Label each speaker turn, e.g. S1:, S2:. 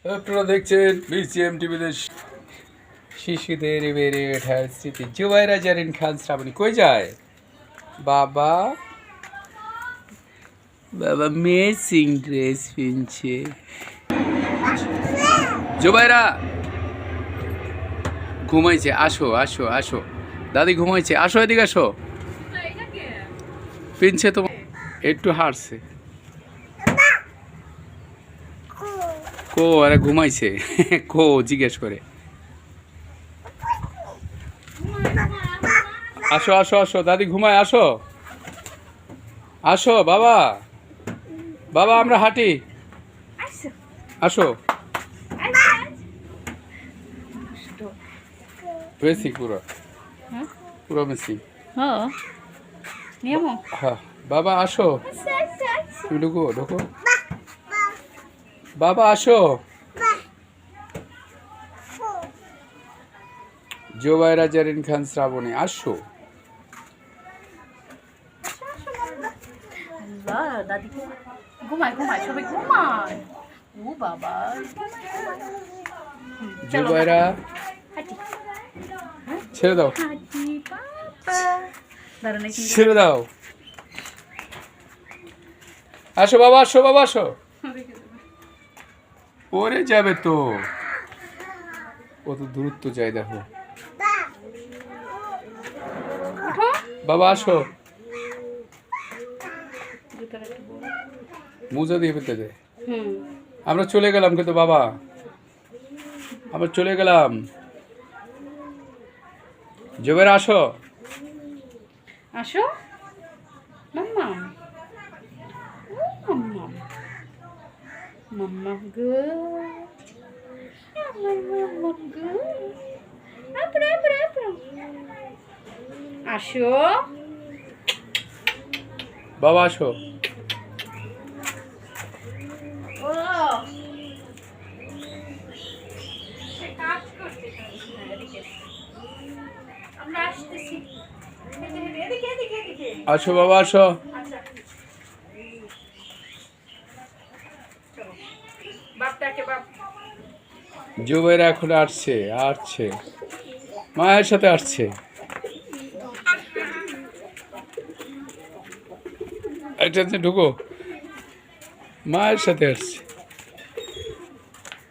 S1: আপনারা দেখছেন বিজিএম টিভিতে শিশুদের বেড়ে ওঠার স্মৃতি। জুবাইরা জারিন খান শ্রাবণী কই যায়? বাবা বাবা মেসিং ড্রেস পিনছে। জুবাইরা ঘুমাইছে, আসো আসো আসো, দাদি ঘুমাইছে, আসো এদিকে আসো। পিনছে তো একটু হারছে। কো আরে ঘুমাইছে কো জিজ্ঞেস করে। আসো আসো আসো, দাদি ঘুমায়, আসো আসো বাবা, বাবা আমরা হাঁটি, আসো। মেসি পুরো পুরো মেসি। হ্যাঁ বাবা আসো, তুমি ঢুকো ঢুকো, বাবা আসো। জুবাইরা জারিন খান শ্রাবণী আসো।
S2: দাদি ঘুমায় ঘুমায়, সবাই ঘুমায়। ও বাবা,
S1: জুবাইরা ছেড়ে দাও, ছেড়ে দাও, আসো বাবা, আসো বাবা, আসো। পরে যাবে তো, কত দূরত্ব যাই দেখো। বাবা আসো, মোজা দিয়ে ফেলতে দে। আমরা চলে গেলাম কিন্তু বাবা, আমরা চলে গেলাম। জুবাইরা আসো,
S2: আসো মাম্মা, মাম্মা মাম্মা গো, মাম্মা গো, আপরা আপরা আপরা, আসো
S1: বাবা আসো। আসো বাবা আসো। জুবাইরা এখন আসছে, আসছে মায়ের সাথে আসছে। একটা ঢুকো, মায়ের সাথে আসছে।